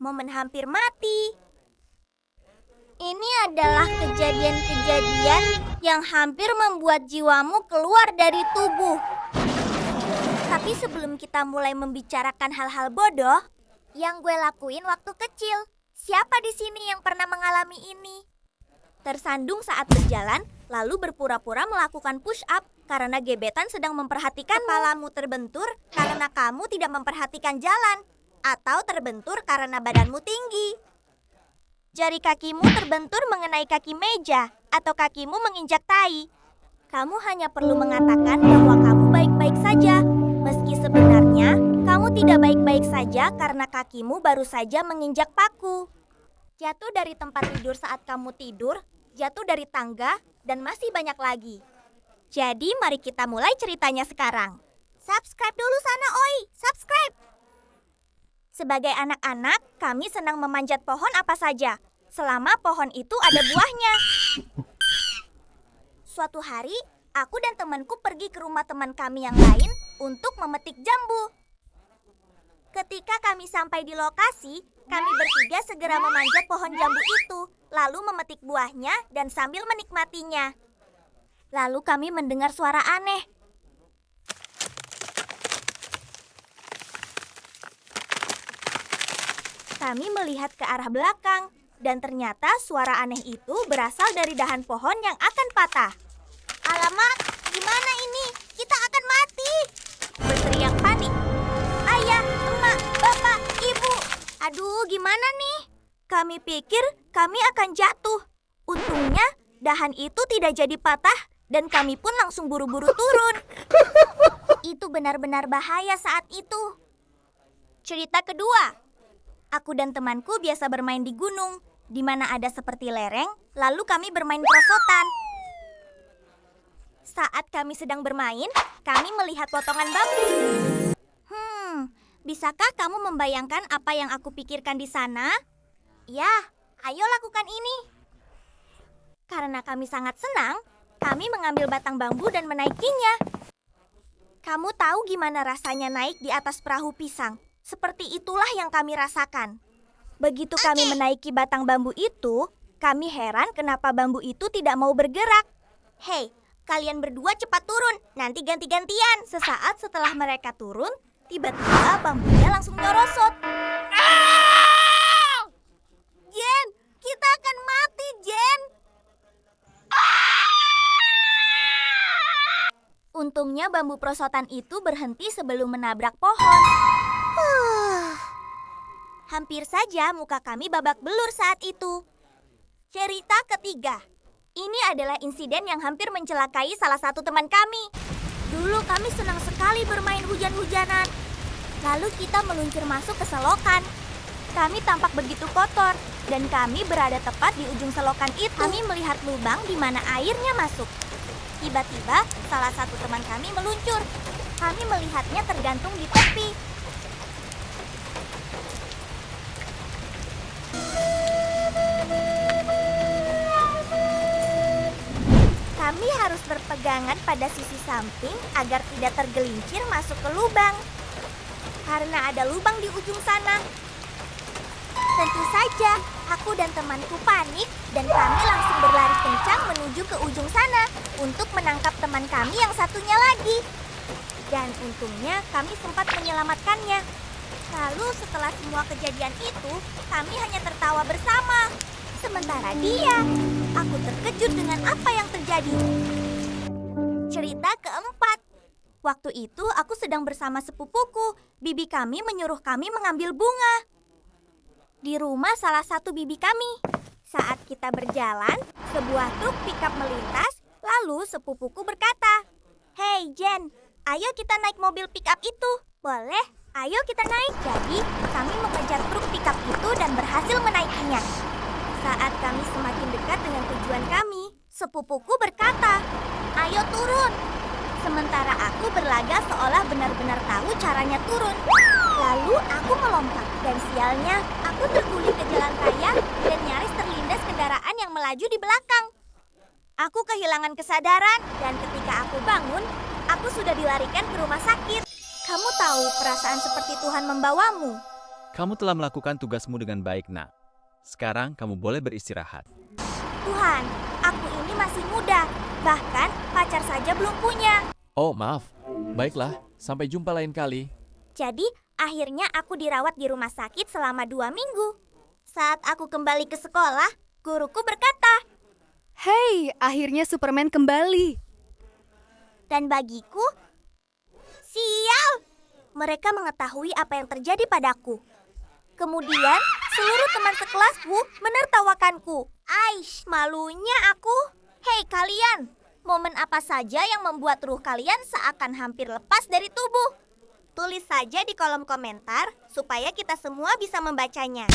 momen hampir mati. Ini adalah kejadian-kejadian yang hampir membuat jiwamu keluar dari tubuh. Tapi sebelum kita mulai membicarakan hal-hal bodoh yang gue lakuin waktu kecil, siapa di sini yang pernah mengalami ini? Tersandung saat berjalan, lalu berpura-pura melakukan push-up karena gebetan sedang memperhatikan. Kepalamu terbentur karena kamu tidak memperhatikan jalan, atau terbentur karena badanmu tinggi. Jari kakimu terbentur mengenai kaki meja, atau kakimu menginjak tai. Kamu hanya perlu mengatakan bahwa kamu baik-baik saja, meski sebenarnya kamu tidak baik-baik saja karena kakimu baru saja menginjak paku. Jatuh dari tempat tidur saat kamu tidur, jatuh dari tangga, dan masih banyak lagi. Jadi mari kita mulai ceritanya sekarang. Subscribe dulu sana, oi! Subscribe! Sebagai anak-anak, kami senang memanjat pohon apa saja, selama pohon itu ada buahnya. Suatu hari, aku dan temanku pergi ke rumah teman kami yang lain untuk memetik jambu. Ketika kami sampai di lokasi, kami bertiga segera memanjat pohon jambu itu, lalu memetik buahnya dan sambil menikmatinya. Lalu kami mendengar suara aneh. Kami melihat ke arah belakang, dan ternyata suara aneh itu berasal dari dahan pohon yang akan patah. Alamak, gimana ini? Kita akan mati! Berteriak panik. Ayah, emak, bapak, ibu. Aduh, gimana nih? Kami pikir kami akan jatuh. Untungnya, dahan itu tidak jadi patah, dan kami pun langsung buru-buru turun. Itu benar-benar bahaya saat itu. Cerita kedua. Aku dan temanku biasa bermain di gunung, di mana ada seperti lereng, lalu kami bermain perosotan. Saat kami sedang bermain, kami melihat potongan bambu. Bisakah kamu membayangkan apa yang aku pikirkan di sana? Ya, ayo lakukan ini. Karena kami sangat senang, kami mengambil batang bambu dan menaikinya. Kamu tahu gimana rasanya naik di atas perahu pisang? Seperti itulah yang kami rasakan. Begitu kami menaiki batang bambu itu, kami heran kenapa bambu itu tidak mau bergerak. Hei, kalian berdua cepat turun, nanti ganti-gantian. Sesaat setelah mereka turun, tiba-tiba bambunya langsung nyorosot. Jen, kita akan mati, Jen. Untungnya bambu perosotan itu berhenti sebelum menabrak pohon. Hampir saja muka kami babak belur saat itu. Cerita ketiga. Ini adalah insiden yang hampir mencelakai salah satu teman kami. Dulu kami senang sekali bermain hujan-hujanan. Lalu kita meluncur masuk ke selokan. Kami tampak begitu kotor, dan kami berada tepat di ujung selokan itu. Kami melihat lubang di mana airnya masuk. Tiba-tiba, salah satu teman kami meluncur. Kami melihatnya tergantung di tepi. Kami harus berpegangan pada sisi samping agar tidak tergelincir masuk ke lubang. Karena ada lubang di ujung sana. Tentu saja, aku dan temanku panik dan kami langsung berlari kencang menuju ke ujung sana untuk menangkap teman kami yang satunya lagi. Dan untungnya kami sempat menyelamatkannya. Lalu setelah semua kejadian itu, kami hanya tertawa bersama. Sementara dia, aku terkejut dengan apa yang terjadi. Cerita keempat. Waktu itu aku sedang bersama sepupuku. Bibi kami menyuruh kami mengambil bunga di rumah salah satu bibi kami. Saat kita berjalan, sebuah truk pickup melintas. Lalu sepupuku berkata, "Hei Jen, ayo kita naik mobil pickup itu." "Boleh, ayo kita naik." Jadi kami mengejar truk pickup itu dan berhasil menaikinya. Saat kami semakin dekat dengan tujuan kami, sepupuku berkata, "Ayo turun." Sementara aku berlaga seolah benar-benar tahu caranya turun. Lalu aku melompat dan sialnya aku terguling ke jalan raya dan nyaris terlindas kendaraan yang melaju di belakang. Aku kehilangan kesadaran dan ketika aku bangun, aku sudah dilarikan ke rumah sakit. Kamu tahu perasaan seperti Tuhan membawamu. Kamu telah melakukan tugasmu dengan baik, Nak. Sekarang kamu boleh beristirahat. Tuhan, aku ini masih muda. Bahkan pacar saja belum punya. Oh, maaf. Baiklah, sampai jumpa lain kali. Jadi, akhirnya aku dirawat di rumah sakit selama 2 minggu. Saat aku kembali ke sekolah, guruku berkata, Hei, akhirnya Superman kembali. dan bagiku, sial! Mereka mengetahui apa yang terjadi padaku. Kemudian, seluruh teman sekelasku menertawakanku. Aish, malunya aku. Hei kalian, momen apa saja yang membuat ruh kalian seakan hampir lepas dari tubuh? Tulis saja di kolom komentar supaya kita semua bisa membacanya.